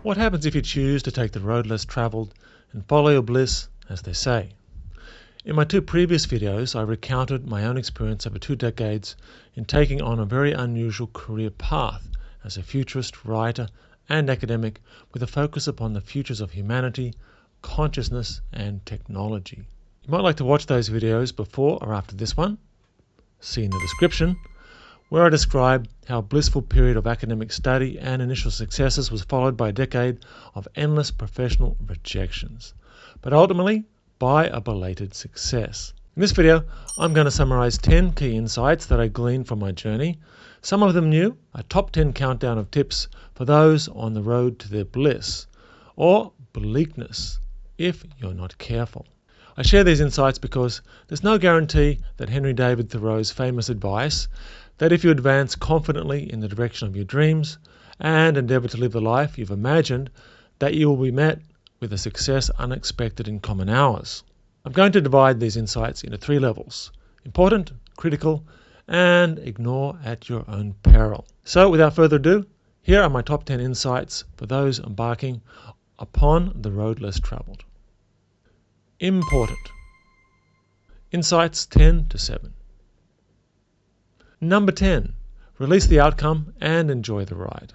What happens if you choose to take the road less travelled and follow your bliss, as they say? In my two previous videos, I recounted my own experience over 2 decades in taking on a very unusual career path as a futurist, writer and academic with a focus upon the futures of humanity, consciousness and technology. You might like to watch those videos before or after this one. See in the description, where I describe how a blissful period of academic study and initial successes was followed by a decade of endless professional rejections, but ultimately by a belated success. In this video, I'm going to summarize 10 key insights that I gleaned from my journey, some of them new, a top 10 countdown of tips for those on the road to their bliss, or bleakness, if you're not careful. I share these insights because there's no guarantee that Henry David Thoreau's famous advice that if you advance confidently in the direction of your dreams and endeavour to live the life you've imagined, that you will be met with a success unexpected in common hours. I'm going to divide these insights into 3 levels: important, critical, and ignore at your own peril. So without further ado, here are my top 10 insights for those embarking upon the road less travelled. Important. Insights 10 to 7. Number 10. Release the outcome and enjoy the ride.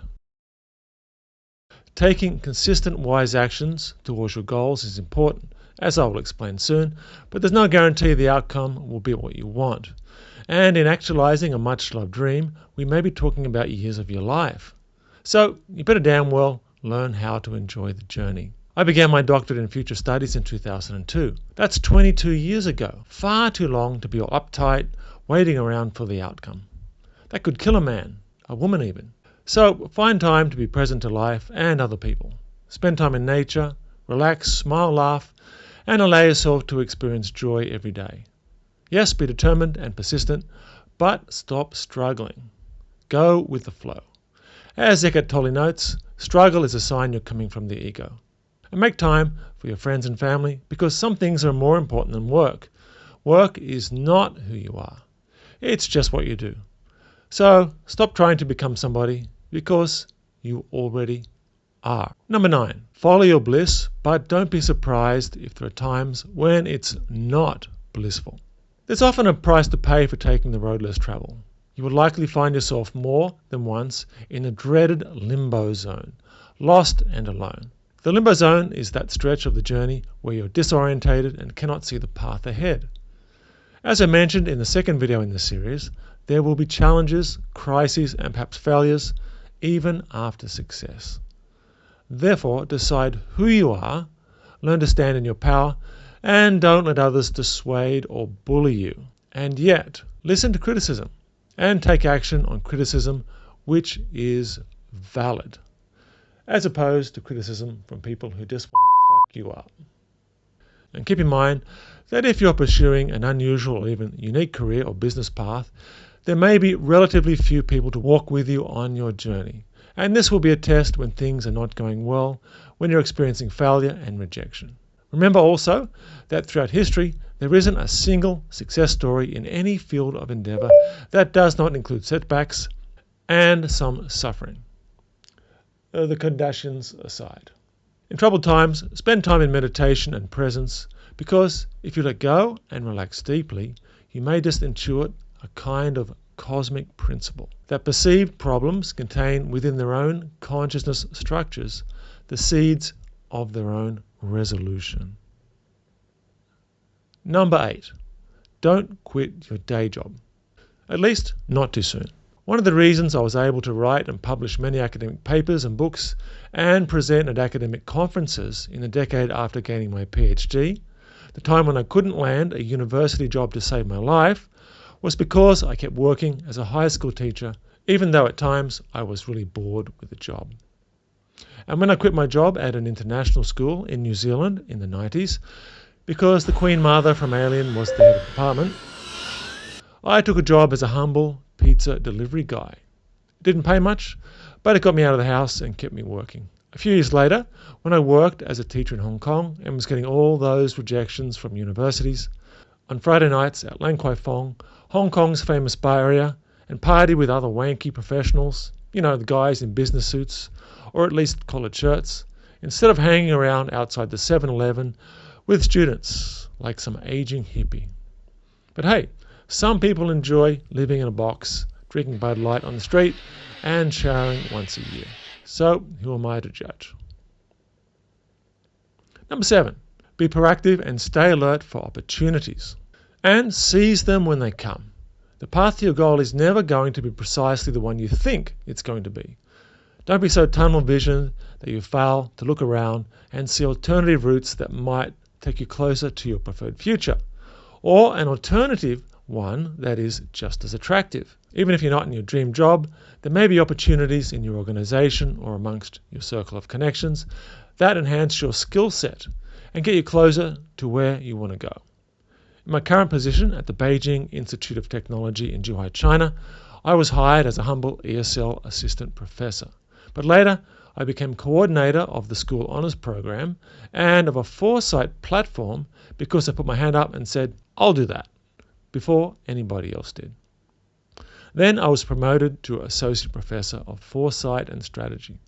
Taking consistent, wise actions towards your goals is important, as I will explain soon, but there's no guarantee the outcome will be what you want. And in actualizing a much-loved dream, we may be talking about years of your life. So you better damn well learn how to enjoy the journey. I began my doctorate in future studies in 2002. That's 22 years ago. Far too long to be all uptight, waiting around for the outcome. That could kill a man, a woman even. So find time to be present to life and other people. Spend time in nature, relax, smile, laugh, and allow yourself to experience joy every day. Yes, be determined and persistent, but stop struggling. Go with the flow. As Eckhart Tolle notes, struggle is a sign you're coming from the ego. And make time for your friends and family, because some things are more important than work. Work is not who you are. It's just what you do. So stop trying to become somebody, because you already are. Number 9. Follow your bliss, but don't be surprised if there are times when it's not blissful. There's often a price to pay for taking the road less travel. You will likely find yourself more than once in the dreaded limbo zone, lost and alone. The limbo zone is that stretch of the journey where you're disorientated and cannot see the path ahead. As I mentioned in the second video in this series, there will be challenges, crises, and perhaps failures, even after success. Therefore, decide who you are, learn to stand in your power, and don't let others dissuade or bully you. And yet, listen to criticism and take action on criticism which is valid, as opposed to criticism from people who just want to fuck you up. And keep in mind that if you're pursuing an unusual or even unique career or business path, there may be relatively few people to walk with you on your journey. And this will be a test when things are not going well, when you're experiencing failure and rejection. Remember also that throughout history, there isn't a single success story in any field of endeavor that does not include setbacks and some suffering. The Kardashians aside. In troubled times, spend time in meditation and presence, because if you let go and relax deeply, you may just intuit a kind of cosmic principle that perceived problems contain within their own consciousness structures the seeds of their own resolution. Number 8. Don't quit your day job. At least not too soon. One of the reasons I was able to write and publish many academic papers and books and present at academic conferences in the decade after gaining my PhD, the time when I couldn't land a university job to save my life, was because I kept working as a high school teacher, even though at times I was really bored with the job. And when I quit my job at an international school in New Zealand in the 90s, because the Queen Mother from Alien was the head of the department, I took a job as a humble pizza delivery guy. It didn't pay much, but it got me out of the house and kept me working. A few years later, when I worked as a teacher in Hong Kong and was getting all those rejections from universities, on Friday nights at Lang Kwai Fong, Hong Kong's famous bar area, and party with other wanky professionals, You know, the guys in business suits, or at least collared shirts, instead of hanging around outside the 7-Eleven with students like some aging hippie. But hey, some people enjoy living in a box, drinking Bud Light on the street, and showering once a year. So who am I to judge? Number 7, be proactive and stay alert for opportunities. And seize them when they come. The path to your goal is never going to be precisely the one you think it's going to be. Don't be so tunnel visioned that you fail to look around and see alternative routes that might take you closer to your preferred future, or an alternative one that is just as attractive. Even if you're not in your dream job, there may be opportunities in your organization or amongst your circle of connections that enhance your skill set and get you closer to where you want to go. In my current position at the Beijing Institute of Technology in Zhuhai, China, I was hired as a humble ESL assistant professor. But later, I became coordinator of the school honours program and of a foresight platform because I put my hand up and said, I'll do that, before anybody else did. Then I was promoted to associate professor of foresight and strategy.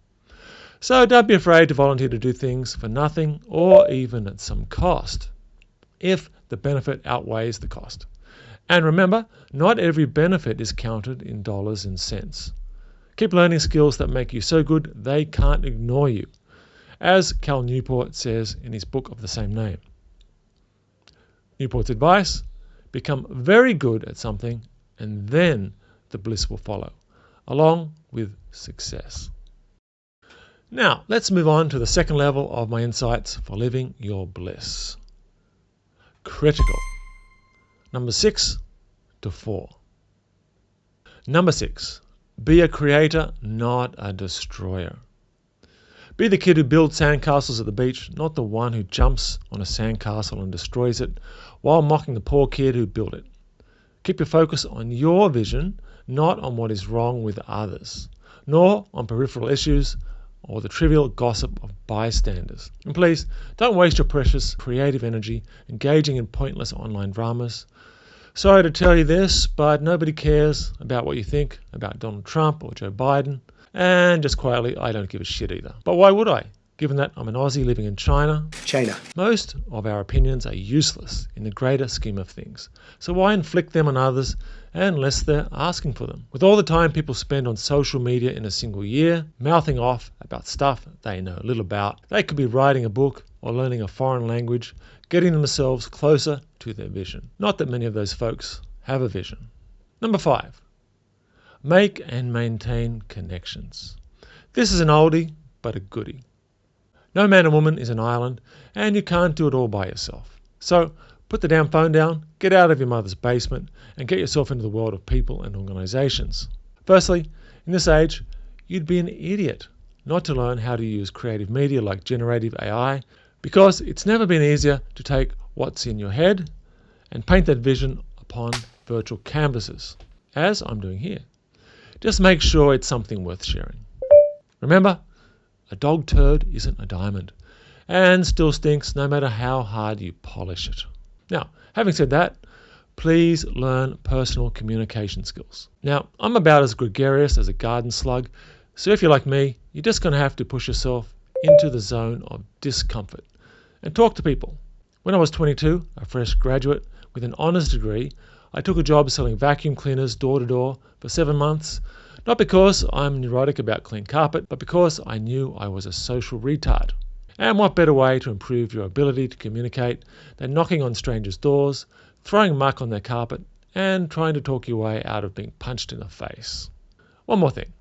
So don't be afraid to volunteer to do things for nothing or even at some cost, if the benefit outweighs the cost. And remember, not every benefit is counted in dollars and cents. Keep learning skills that make you so good they can't ignore you, as Cal Newport says in his book of the same name. Newport's advice: become very good at something and then the bliss will follow, along with success. Now, let's move on to the second level of my insights for living your bliss. Critical. Number 6 to 4. Number 6. Be a creator, not a destroyer. Be the kid who builds sandcastles at the beach, not the one who jumps on a sandcastle and destroys it while mocking the poor kid who built it. Keep your focus on your vision, not on what is wrong with others, nor on peripheral issues or the trivial gossip of bystanders. And please, don't waste your precious creative energy engaging in pointless online dramas. Sorry to tell you this, but nobody cares about what you think about Donald Trump or Joe Biden. And just quietly, I don't give a shit either. But why would I? Given that I'm an Aussie living in China. Most of our opinions are useless in the greater scheme of things. So why inflict them on others unless they're asking for them? With all the time people spend on social media in a single year, mouthing off about stuff they know little about, they could be writing a book or learning a foreign language, getting themselves closer to their vision. Not that many of those folks have a vision. Number 5. Make and maintain connections. This is an oldie, but a goodie. No man or woman is an island, and you can't do it all by yourself. So put the damn phone down, get out of your mother's basement, and get yourself into the world of people and organizations. Firstly, in this age, you'd be an idiot not to learn how to use creative media like generative AI, because it's never been easier to take what's in your head and paint that vision upon virtual canvases, as I'm doing here. Just make sure it's something worth sharing. Remember, a dog turd isn't a diamond, and still stinks no matter how hard you polish it. Now, having said that, please learn personal communication skills. Now, I'm about as gregarious as a garden slug, so if you're like me, you're just going to have to push yourself into the zone of discomfort and talk to people. When I was 22, a fresh graduate with an honours degree, I took a job selling vacuum cleaners door to door for 7 months, not because I'm neurotic about clean carpet, but because I knew I was a social retard. And what better way to improve your ability to communicate than knocking on strangers' doors, throwing muck on their carpet, and trying to talk your way out of being punched in the face. One more thing.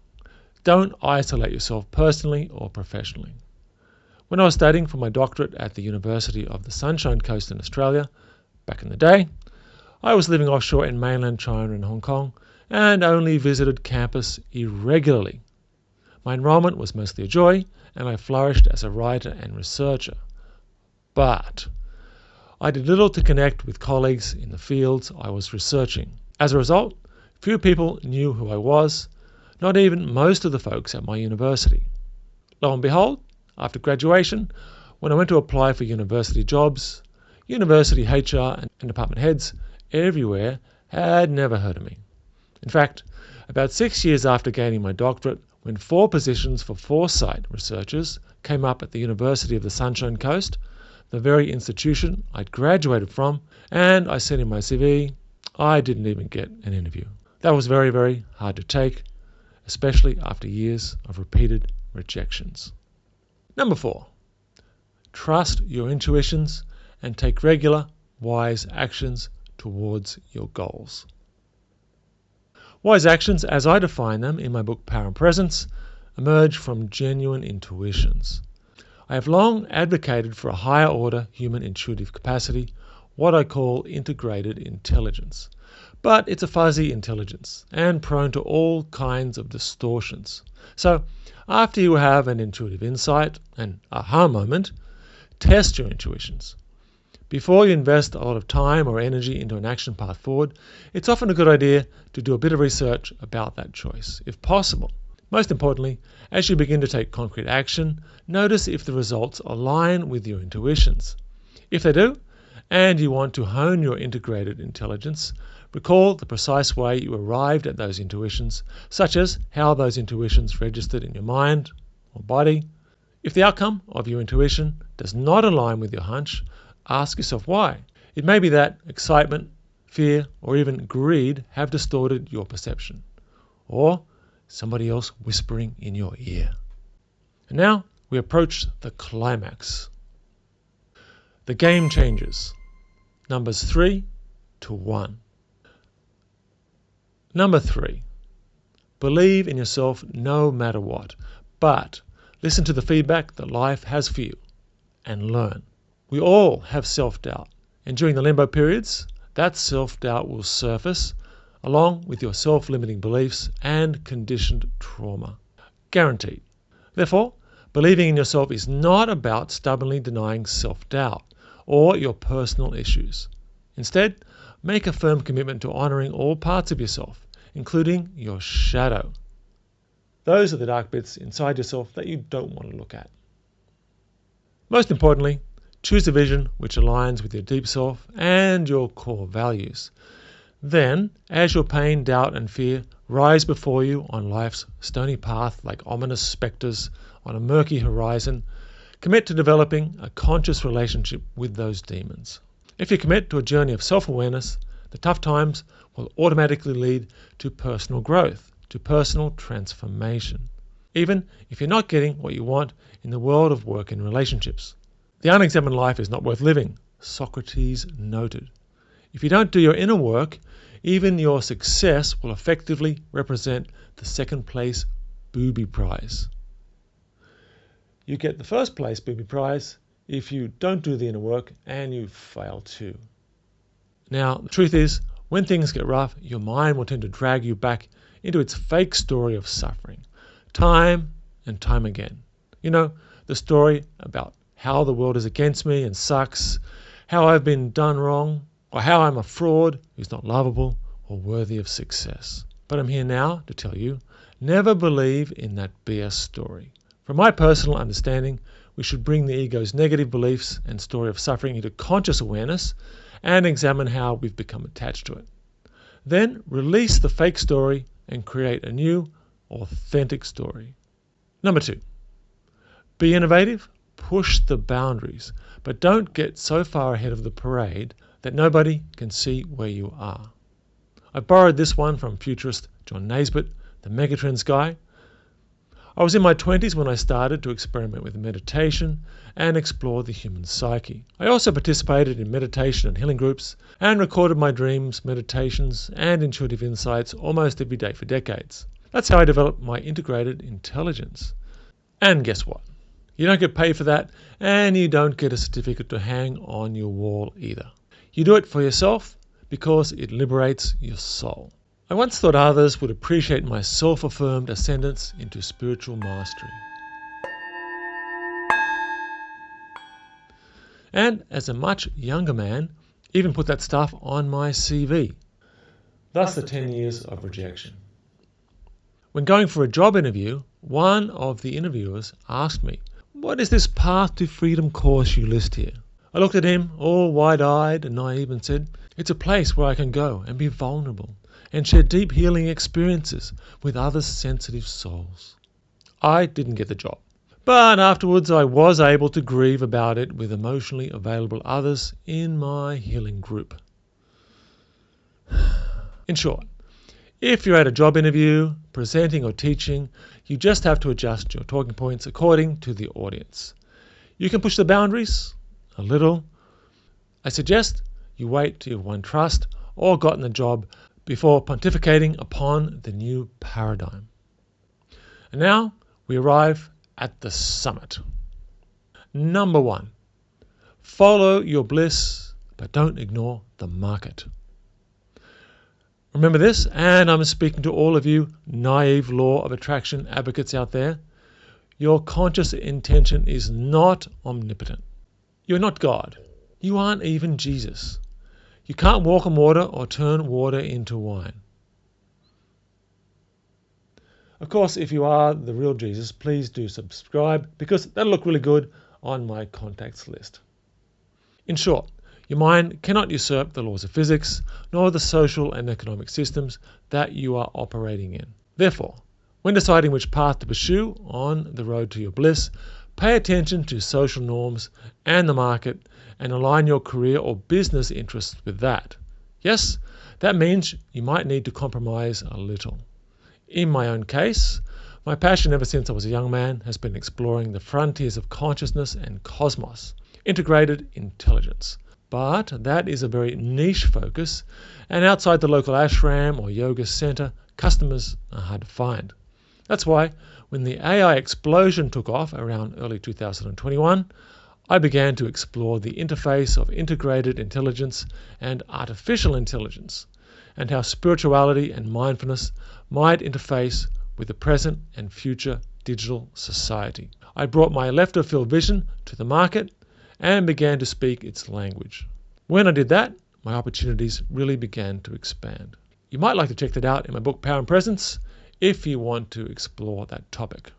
Don't isolate yourself personally or professionally. When I was studying for my doctorate at the University of the Sunshine Coast in Australia, back in the day, I was living offshore in mainland China and Hong Kong, and only visited campus irregularly. My enrollment was mostly a joy, and I flourished as a writer and researcher. But I did little to connect with colleagues in the fields I was researching. As a result, few people knew who I was, not even most of the folks at my university. Lo and behold, after graduation, when I went to apply for university jobs, university HR and department heads everywhere had never heard of me. In fact, about 6 years after gaining my doctorate, when 4 positions for foresight researchers came up at the University of the Sunshine Coast, the very institution I'd graduated from, and I said in my CV, I didn't even get an interview. That was very, very hard to take, especially after years of repeated rejections. Number 4, trust your intuitions and take regular, wise actions towards your goals. Wise actions, as I define them in my book Power and Presence, emerge from genuine intuitions. I have long advocated for a higher order human intuitive capacity, what I call integrated intelligence. But it's a fuzzy intelligence and prone to all kinds of distortions. So, after you have an intuitive insight, an aha moment, test your intuitions. Before you invest a lot of time or energy into an action path forward, it's often a good idea to do a bit of research about that choice, if possible. Most importantly, as you begin to take concrete action, notice if the results align with your intuitions. If they do, and you want to hone your integrated intelligence, recall the precise way you arrived at those intuitions, such as how those intuitions registered in your mind or body. If the outcome of your intuition does not align with your hunch, ask yourself why. It may be that excitement, fear, or even greed have distorted your perception, or somebody else whispering in your ear. And now we approach the climax. The game changes. Numbers 3 to 1. Number 3. Believe in yourself no matter what, but listen to the feedback that life has for you and learn. We all have self-doubt, and during the limbo periods, that self-doubt will surface along with your self-limiting beliefs and conditioned trauma. Guaranteed. Therefore, believing in yourself is not about stubbornly denying self-doubt or your personal issues. Instead, make a firm commitment to honoring all parts of yourself, including your shadow. Those are the dark bits inside yourself that you don't want to look at. Most importantly, choose a vision which aligns with your deep self and your core values. Then, as your pain, doubt, and fear rise before you on life's stony path like ominous spectres on a murky horizon, commit to developing a conscious relationship with those demons. If you commit to a journey of self-awareness, the tough times will automatically lead to personal growth, to personal transformation, even if you're not getting what you want in the world of work and relationships. The unexamined life is not worth living, Socrates noted. If you don't do your inner work, even your success will effectively represent the second place booby prize. You get the first place booby prize if you don't do the inner work and you fail too. Now, the truth is, when things get rough, your mind will tend to drag you back into its fake story of suffering, time and time again. You know, the story about how the world is against me and sucks, how I've been done wrong, or how I'm a fraud who's not lovable or worthy of success. But I'm here now to tell you, never believe in that BS story. From my personal understanding, we should bring the ego's negative beliefs and story of suffering into conscious awareness and examine how we've become attached to it. Then release the fake story and create a new, authentic story. Number 2, be innovative. Push the boundaries, but don't get so far ahead of the parade that nobody can see where you are. I borrowed this one from futurist John Naisbitt, the Megatrends guy. I was in my 20s when I started to experiment with meditation and explore the human psyche. I also participated in meditation and healing groups and recorded my dreams, meditations, and intuitive insights almost every day for decades. That's how I developed my integrated intelligence. And guess what? You don't get paid for that, and you don't get a certificate to hang on your wall either. You do it for yourself because it liberates your soul. I once thought others would appreciate my self-affirmed ascendance into spiritual mastery. And as a much younger man, even put that stuff on my CV. Thus the 10 years of rejection. When going for a job interview, one of the interviewers asked me, "What is this Path to Freedom course you list here?" I looked at him, all wide-eyed and naive, and said, "It's a place where I can go and be vulnerable and share deep healing experiences with other sensitive souls." I didn't get the job. But afterwards I was able to grieve about it with emotionally available others in my healing group. In short, if you're at a job interview, presenting or teaching, you just have to adjust your talking points according to the audience. You can push the boundaries a little. I suggest you wait till you've won trust or gotten the job before pontificating upon the new paradigm. And now we arrive at the summit. Number 1, follow your bliss, but don't ignore the market. Remember this, and I'm speaking to all of you naive law of attraction advocates out there. Your conscious intention is not omnipotent. You're not God. You aren't even Jesus. You can't walk on water or turn water into wine. Of course, if you are the real Jesus, please do subscribe because that'll look really good on my contacts list. In short, your mind cannot usurp the laws of physics, nor the social and economic systems that you are operating in. Therefore, when deciding which path to pursue on the road to your bliss, pay attention to social norms and the market and align your career or business interests with that. Yes, that means you might need to compromise a little. In my own case, my passion ever since I was a young man has been exploring the frontiers of consciousness and cosmos, integrated intelligence. But that is a very niche focus, and outside the local ashram or yoga center, customers are hard to find. That's why when the AI explosion took off around early 2021, I began to explore the interface of integrated intelligence and artificial intelligence, and how spirituality and mindfulness might interface with the present and future digital society. I brought my left-of-field vision to the market and began to speak its language. When I did that, my opportunities really began to expand. You might like to check that out in my book, Power and Presence, if you want to explore that topic.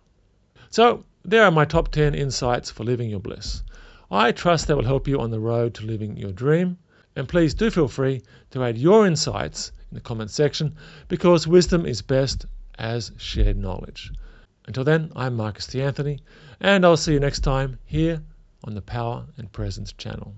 So, there are my top 10 insights for living your bliss. I trust that will help you on the road to living your dream. And please do feel free to add your insights in the comments section because wisdom is best as shared knowledge. Until then, I'm Marcus D'Anthony, and I'll see you next time here on the Power and Presence channel.